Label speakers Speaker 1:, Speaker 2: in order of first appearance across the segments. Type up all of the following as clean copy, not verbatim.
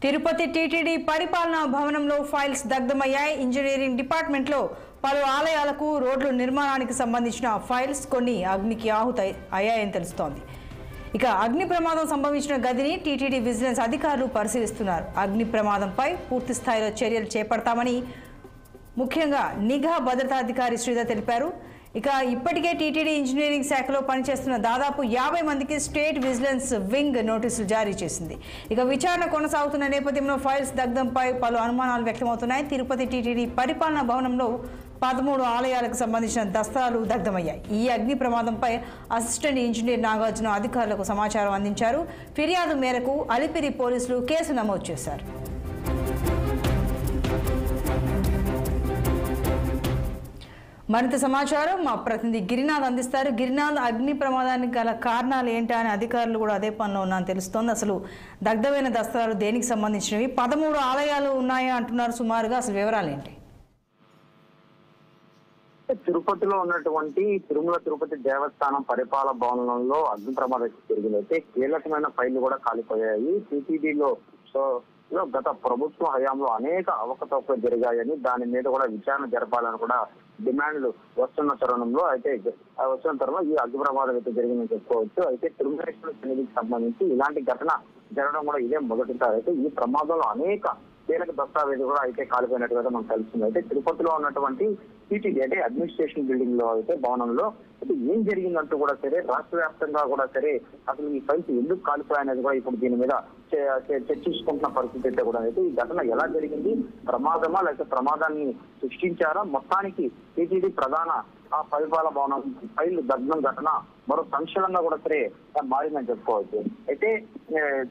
Speaker 1: Tirupati TTD పరిపాలనా భవనంలో files దగ్ధమయ్యాయి. Engineering డిపార్ట్మెంట్లో పలు ఆలయాలకు రోడ్ల నిర్మాణానికి సంబంధించిన ఫైల్స్ కొన్ని అగ్నికి ఆహుతి అయ్యాయని తెలుస్తోంది. ఇక అగ్ని ప్రమాదం సంభవించిన గదిని టీటీడీ విజిలెన్స్ అధికారులు పరిశీలిస్తున్నారు. అగ్ని ప్రమాదంపై పూర్తి స్థాయిలో చర్యలు చేపడతామని ముఖ్యంగా నిఘా భద్రతాధికారి శ్రీధర్ తెలిపారు. ఇక ఇప్పటికే టీటీడీ ఇంజనీరింగ్ శాఖలో పనిచేస్తున్న దాదాపు 50 మందికి స్టేట్ విజిలెన్స్ వింగ్ నోటీసులు జారీ చేసింది. ఇక విచారణ కొనసాగుతున్న నేపథ్యంలో ఫైల్స్ దగ్ధంపై పలు అనుమానాలు వ్యక్తమవుతున్నాయి. తిరుపతి టీటీడీ పరిపాలనా భవనంలో 13 ఆలయాలకు సంబంధించిన దస్తాలు దగ్ధమయ్యాయి. ఈ అగ్ని ప్రమాదంపై అసిస్టెంట్ ఇంజనీర్ నాగార్జున అధికారులకు సమాచారం అందించారు. ఫిర్యాదు మేరకు అలిపిరి పోలీసులు కేసు నమోదు చేశారు. మరింత సమాచారం మా ప్రతినిధి గిరినాథ్ అందిస్తారు. గిరినాథ్, అగ్ని ప్రమాదానికి గల కారణాలు ఏంటా అని అధికారులు కూడా అదే పనిలో ఉన్నారని తెలుస్తోంది. అసలు దగ్ధమైన దస్తాలు దేనికి సంబంధించినవి? 13 ఆలయాలు ఉన్నాయా అంటున్నారు సుమారుగా. అసలు వివరాలు ఏంటి?
Speaker 2: తిరుపతిలో ఉన్నటువంటి తిరుమల తిరుపతి దేవస్థానం పరిపాలన భవనంలో అగ్ని ప్రమాదం జరిగిందైతే కీలకమైన ఫైళ్లు కూడా కాలిపోయాయి. టీటీడీలో గత ప్రభుత్వ హయాంలో అనేక అవకతవకలు జరిగాయని దాని మీద కూడా విచారణ జరపాలని కూడా డిమాండ్లు వస్తున్న తరుణంలో ఈ అగ్ని ప్రమాదం అయితే జరిగిందని చెప్పుకోవచ్చు. అయితే తిరుమలేశ్వర సన్నిధికి సంబంధించి ఇలాంటి ఘటన జరగడం కూడా ఇదే మొదటిసారి. అయితే ఈ ప్రమాదంలో అనేక కీలక దస్తావేజు కూడా అయితే కాలిపోయినట్టుగా మనకు తెలుస్తుంది. అయితే తిరుపతిలో ఉన్నటువంటి టీటీడీ అంటే అడ్మినిస్ట్రేషన్ బిల్డింగ్ లో అయితే భవనంలో అయితే ఏం జరిగిందంటూ కూడా సరే రాష్ట్ర వ్యాప్తంగా కూడా సరే అసలు ఈ ఫైల్స్ ఎందుకు కాలిపోయాయనేది కూడా ఇప్పుడు దీని మీద చర్చించుకుంటున్న పరిస్థితి అయితే కూడా అయితే ఈ ఘటన ఎలా జరిగింది, ప్రమాదమా లేకపోతే ప్రమాదాన్ని సృష్టించారా, మొత్తానికి టీటీడీ ప్రధాన పరిపాలన భవనం ఫైల్ దగ్ధం ఘటన మరో సంచలనంగా కూడా సరే మారిందని చెప్పుకోవచ్చు. అయితే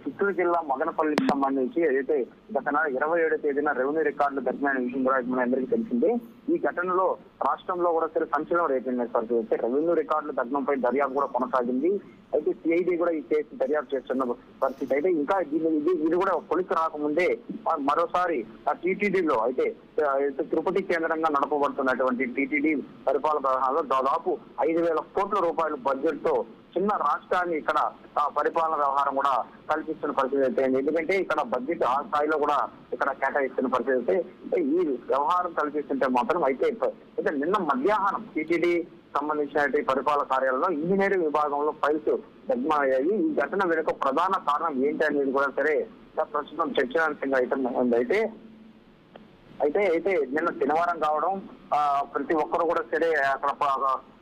Speaker 2: చిత్తూరు జిల్లా మదనపల్లికి సంబంధించి ఏదైతే గత నెల 27వ తేదీన రెవెన్యూ రికార్డులు దగ్ధమైన విషయం కూడా మన అందరికీ తెలిసిందే. ఈ ఘటనలో రాష్ట్రంలో కూడా సరే సంచలనం రేపింది పరిస్థితి. రెవెన్యూ రికార్డుల దగ్ధంపై దర్యాప్తు కూడా కొనసాగింది. అయితే సిఐడి కూడా ఈ కేసు దర్యాప్తు చేస్తున్న పరిస్థితి. అయితే ఇంకా ఇది కూడా పొలికి రాకముందే మరోసారి ఆ టీటీడీలో అయితే తిరుపతి కేంద్రంగా నడపబడుతున్నటువంటి టీటీడీ పరిపాలన వ్యవహారంలో దాదాపు 5,000 కోట్ల రూపాయల బడ్జెట్ తో చిన్న రాష్ట్రాన్ని ఇక్కడ పరిపాలన వ్యవహారం కూడా కల్పిస్తున్న పరిస్థితి అయితే. ఎందుకంటే ఇక్కడ బడ్జెట్ ఆ స్థాయిలో కూడా ఇక్కడ కేటాయిస్తున్న పరిస్థితి అయితే ఈ వ్యవహారం కల్పిస్తుంటే మాత్రం అయితే నిన్న మధ్యాహ్నం టీటీడీ సంబంధించిన పరిపాలన కార్యాలయంలో ఇంజనీరింగ్ విభాగంలో ఫైల్స్ దగ్ధమయ్యాయి. ఈ ఘటన వెనుక ప్రధాన కారణం ఏంటి అనేది కూడా సరే ప్రస్తుతం చర్చనాంశంగా అయితే అయితే నిన్న శనివారం కావడం ప్రతి ఒక్కరు కూడా సరే అక్కడ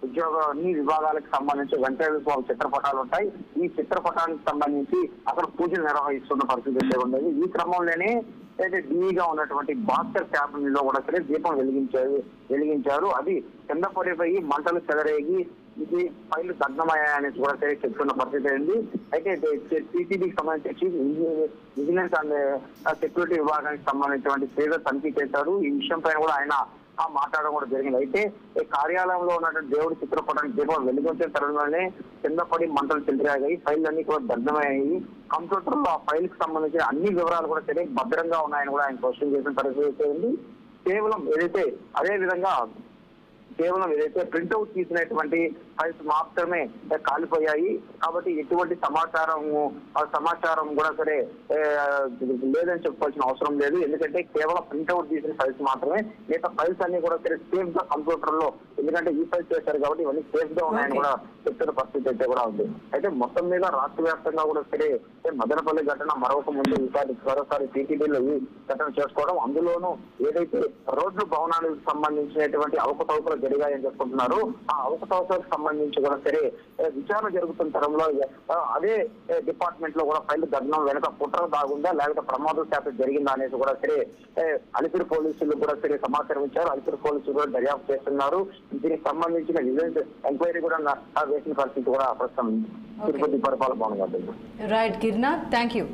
Speaker 2: ఉద్యోగ అన్ని విభాగాలకు సంబంధించి వెంకటేశ్వర స్వామి చిత్రపటాలు ఉంటాయి. ఈ చిత్రపటానికి సంబంధించి అక్కడ పూజలు నిర్వహిస్తున్న పరిస్థితి ఉండేది. ఈ క్రమంలోనే అయితే డీగా ఉన్నటువంటి భాస్కర్ క్యాబిన్ లో కూడా సరే దీపం వెలిగించారు. అది కింద పడిపోయి మంటలు చెలరేగి ఇది ఫైల్ దగ్ధమయ్యాయని కూడా సరే చెప్తున్న పరిస్థితి అయింది. అయితే టీటీడీకి సంబంధించి విజిలెన్స్ అండ్ సెక్యూరిటీ విభాగానికి సంబంధించినటువంటి శ్రీధర్ తనిఖీ చేశారు. ఈ విషయం పైన కూడా ఆయన మాట్లాడడం కూడా జరిగింది. అయితే కార్యాలయంలో ఉన్నటువంటి దేవుడి చిత్రపటానికి దీపం వెలిగించిన తరుణంలోనే కింద పడి మంటలు చెలరేగాయి. ఫైల్ అన్ని కూడా దగ్ధమయ్యాయి. కంప్యూటర్ లో ఆ ఫైల్ కి సంబంధించిన అన్ని వివరాలు కూడా సరే భద్రంగా ఉన్నాయని కూడా ఆయన క్వశ్చన్ చేసిన పరిస్థితి ఉంది. కేవలం ఏదైతే ప్రింట్అవుట్ తీసినటువంటి ఫైల్స్ మాత్రమే కాలిపోయాయి. కాబట్టి ఎటువంటి సమాచారం కూడా సరే లేదని చెప్పుకోవాల్సిన అవసరం లేదు. ఎందుకంటే కేవలం ప్రింట్అవుట్ తీసిన ఫైల్స్ మాత్రమే, మిగతా ఫైల్స్ అన్ని కూడా సరే సేఫ్ గా కంప్యూటర్ లో, ఎందుకంటే ఈ ఫైల్స్ చేశారు కాబట్టి ఇవన్నీ సేఫ్ గా ఉన్నాయని కూడా చెప్తున్న పరిస్థితి అయితే కూడా ఉంది. అయితే మొత్తం మీద రాష్ట్ర వ్యాప్తంగా కూడా సరే మదనపల్లి ఘటన మరోసారి టీటీడీలో ఈ ఘటన చేసుకోవడం, అందులోనూ ఏదైతే రోడ్లు భవనాలకు సంబంధించినటువంటి అవకతవకలు జరిగాయని చెప్పుకుంటున్నారు. ఆ అవకతవకలకు సంబంధించి కూడా సరే విచారణ జరుగుతున్న తరంలో అదే డిపార్ట్మెంట్ లో కూడా ఫైల్ దగ్ధం వెనక కుట్ర దాగుందా లేకపోతే ప్రమాద శాతం జరిగిందా అనేది కూడా సరే అలిపిరి పోలీసులు కూడా సరే సమాచారం ఇచ్చారు. అలిపిరి పోలీసులు కూడా దర్యాప్తు చేస్తున్నారు. దీనికి సంబంధించిన విజిలెన్స్ ఎంక్వైరీ కూడా వేసిన పరిస్థితి కూడా ప్రస్తుతం తిరుపతి పరిపాలన భవనం.
Speaker 1: Right Girinath, thank you.